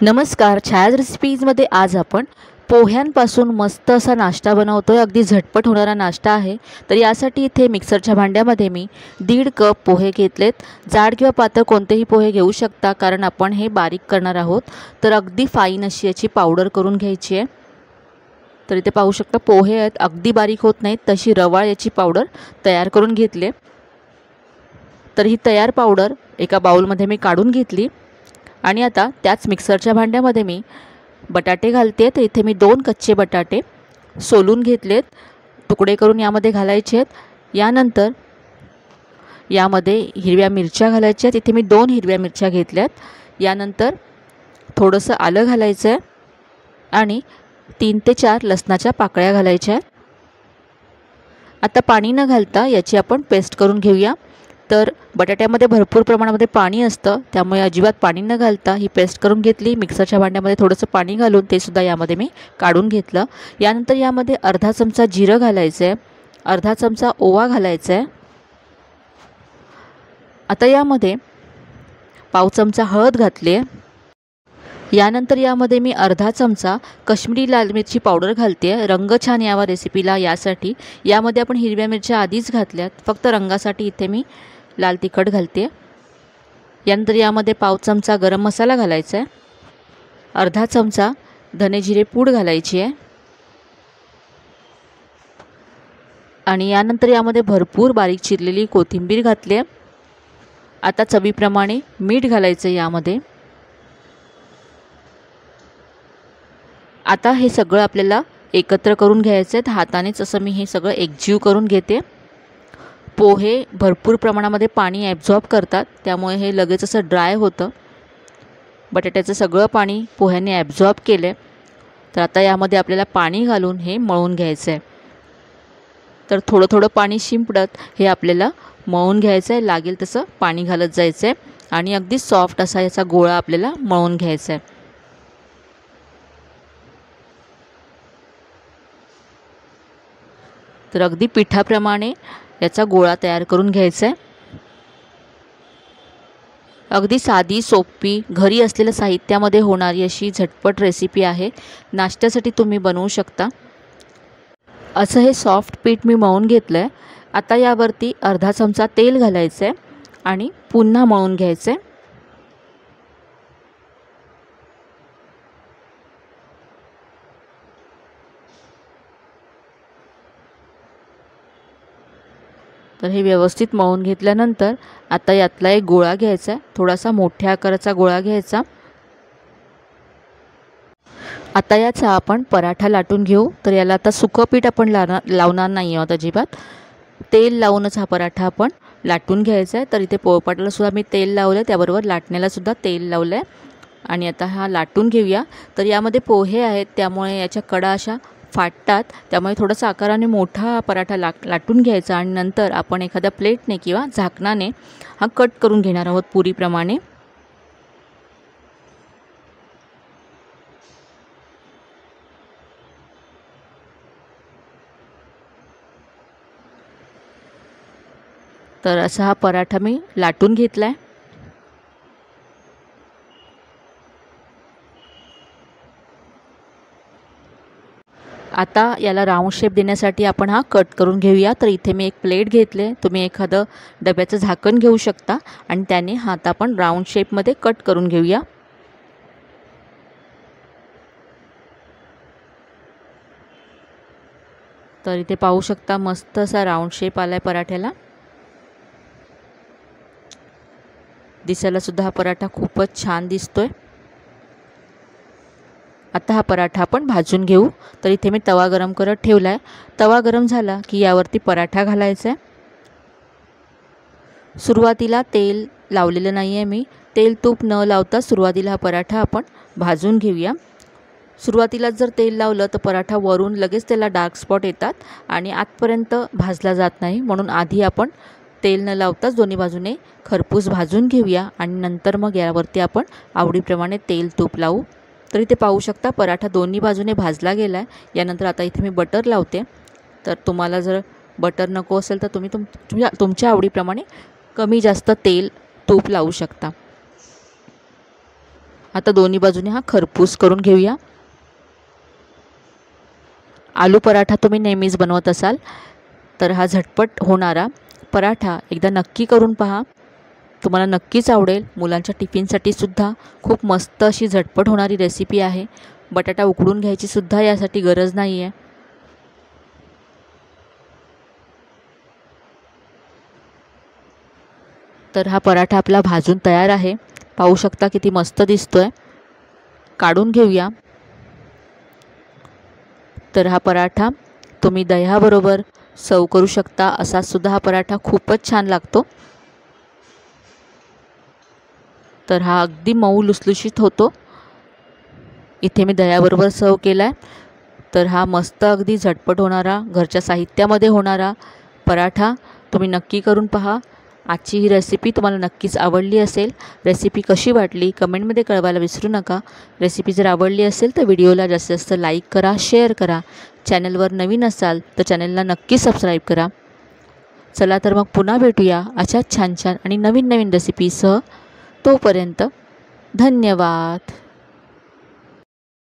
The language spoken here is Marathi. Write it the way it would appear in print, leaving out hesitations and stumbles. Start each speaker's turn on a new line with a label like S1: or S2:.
S1: नमस्कार, छायाज रेसिपीजमध्ये आज आपण पोह्यांपासून मस्त असा नाश्ता बनवतोय। अगदी झटपट होणारा नाश्ता आहे। तर यासाठी इथे मिक्सरच्या भांड्यामध्ये मी 1.5 कप पोहे घेतलेत। जाड किंवा पातळ कोणतेही पोहे घेऊ शकता, कारण आपण हे बारीक करणार आहोत। तर अगदी फाईन अशी याची पावडर करून घ्यायची आहे। तर इथे पाहू शकता पोहे आहेत, अगदी बारीक होत नाहीत, तशी रवाळ याची पावडर तयार करून घेतली। तर ही तयार पावडर एका बाउलमध्ये मी काढून घेतली आणि आता त्याच मिक्सरच्या भांड्यामध्ये मी बटाटे घालते। तर इथे मी 2 कच्चे बटाटे सोलून घेतलेत, तुकडे करून यामध्ये घालायचे आहेत। यानंतर यामध्ये हिरव्या मिरच्या घालायच्या आहेत। इथे मी 2 हिरव्या मिरच्या घेतल्यात। यानंतर थोडंसं आलं घालायचं आहे आणि 3 ते 4 लसणाच्या पाकळ्या घालायच्या आहेत। आता पाणी न घालता याची आपण पेस्ट करून घेऊया। तर बटाट्यामध्ये भरपूर प्रमाणामध्ये पाणी असतं, त्यामुळे अजिबात पाणी न घालता ही पेस्ट करून घेतली। मिक्सरच्या भांड्यामध्ये थोडंसं पाणी घालून ते सुद्धा यामध्ये मी काढून घेतलं। यानंतर यामध्ये अर्धा चमचा जिरं घालायचं आहे, अर्धा चमचा ओवा घालायचा आहे। आता यामध्ये पाव चमचा हळद घातली आहे। यानंतर यामध्ये मी अर्धा चमचा काश्मीरी लाल मिरची पावडर घालते आहे, रंग छान यावा रेसिपीला यासाठी। यामध्ये आपण हिरव्या मिरच्या आधीच घातल्यात, फक्त रंगासाठी इथे मी लाल तिखट घालते। यानंतर यामध्ये पाव चमचा गरम मसाला घालायचा आहे, अर्धा चमचा धने जिरे पूड घालायची आहे आणि यानंतर यामध्ये भरपूर बारीक चिरलेली कोथिंबीर घातली आहे। आता चवीप्रमाणे मीठ घालायचं यामध्ये। आता हे सगळं आपल्याला एकत्र करून घ्यायचं आहे। हातानेच असं मी हे सगळं एकजीव करून घेते। पोहे भरपूर प्रमाणामध्ये पाणी ॲब्झॉर्ब करतात, त्यामुळे हे लगेच असं ड्राय होतं। बटाट्याचं सगळं पाणी पोह्यांनी ॲब्झॉर्ब केलं। तर आता यामध्ये आपल्याला पाणी घालून हे मळून घ्यायचं आहे। तर थोडं थोडं पाणी शिंपडत हे आपल्याला मळून घ्यायचं आहे, लागेल तसं पाणी घालत जायचं आहे आणि अगदी सॉफ्ट असा याचा गोळा आपल्याला मळून घ्यायचा आहे। तर अगदी पिठाप्रमाणे याचा गोळा तयार करून घ्यायचा आहे। अगदी साधी सोपी घरी असलेल्या साहित्यामध्ये होणारी अशी झटपट रेसिपी आहे। नाश्त्यासाठी तुम्ही बनवू शकता। असं हे सॉफ्ट पीठ मी मळून घेतलं आहे। आता यावरती अर्धा चमचा तेल घालायचं आहे आणि पुन्हा मळून घ्यायचं आहे। तर हे व्यवस्थित मळून घेतल्यानंतर आता यातला एक गोळा घ्यायचा आहे, थोडासा मोठ्या आकाराचा गोळा घ्यायचा। आता याचा आपण पराठा लाटून घेऊ। तर याला आता सुकं पीठ आपण लावणार नाही आहोत अजिबात, तेल लावूनच हा पराठा आपण लाटून घ्यायचा आहे। तर इथे पोळपाटाला सुद्धा मी तेल लावलं आहे, त्याबरोबर लाटण्याला सुद्धा तेल लावलं आहे आणि आता हा लाटून घेऊया। तर यामध्ये पोहे आहेत, त्यामुळे याच्या कडा अशा फाटतात, त्यामुळे थोडासा आकाराने मोठा पराठा लाटून घ्यायचा आणि नंतर आपण एखाद्या प्लेटने किंवा झाकणाने हा कट करून घेणार आहोत पुरीप्रमाणे। तर असा हा पराठा मी लाटून घेतला आहे। आता याला राऊंड शेप देण्यासाठी आपण हा कट करून घेऊया। तर इथे मी एक प्लेट घेतले, तुम्ही एखादं डब्याचं झाकण घेऊ शकता आणि त्याने हा आता आपण राऊंड शेपमध्ये कट करून घेऊया। तर इथे पाहू शकता मस्त असा राऊंड शेप आला आहे पराठ्याला। दिसायला सुद्धा हा पराठा खूपच छान दिसतोय। आता हा पराठा आपण भाजून घेऊ। तर इथे मी तवा गरम करत ठेवला आहे। तवा गरम झाला की यावरती पराठा घालायचा आहे। सुरुवातीला तेल लावलेलं नाही आहे मी, तेल तूप न लावता सुरुवातीला हा पराठा आपण भाजून घेऊया। सुरुवातीला जर तेल लावलं तर पराठा वरून लगेच त्याला डार्क स्पॉट येतात आणि आतपर्यंत भाजला जात नाही, म्हणून आधी आपण तेल न लावताच दोन्ही बाजूने खरपूस भाजून घेऊया आणि नंतर मग यावरती आपण आवडीप्रमाणे तेल तूप लावू। तर इथे पाहू शकता पराठा दोन्ही बाजूने भाजला गेला आहे। यानंतर आता इथे मी बटर लावते। तर तुम्हाला जर बटर नको असेल तर तुम्ही तुमच्या आवडीप्रमाणे कमी जास्त तेल तूप लावू शकता। आता दोन्ही बाजूने हा खरपूस करून घेऊया। आलू पराठा तुम्ही नेहमीच बनवत असाल तर हा झटपट होणारा पराठा एकदा नक्की करून पहा, तुम्हाला नक्कीच आवडेल। मुलांच्या टिफिनसाठी सुद्धा खूप मस्त अशी झटपट होणारी रेसिपी आहे। बटाटा उकडून घ्यायची सुद्धा यासाठी गरज नाही आहे। तर हा पराठा आपला भाजून तयार आहे, पाहू शकता किती मस्त दिसतोय। काढून घेऊया। तर हा पराठा तुम्ही दह्याबरोबर सर्व करू शकता, असा सुद्धा हा पराठा खूपच छान लागतो। तर हा अगदी मऊ लुसलुशीत होतो। इथे मी दह्याबरोबर सर्व केला आहे। तर हा मस्त अगदी झटपट होणारा घरच्या साहित्यामध्ये होणारा पराठा तुम्ही नक्की करून पहा। आजची ही रेसिपी तुम्हाला नक्कीच आवडली असेल। रेसिपी कशी वाटली कमेंटमध्ये कळवायला विसरू नका। रेसिपी जर आवडली असेल तर व्हिडिओला जास्तीत जास्त लाईक करा, शेअर करा। चॅनलवर नवीन असाल तर चॅनलला नक्की सबस्क्राईब करा। चला तर मग पुन्हा भेटूया अशाच छान छान आणि नवीन नवीन रेसिपीसह। तोपर्यंत धन्यवाद।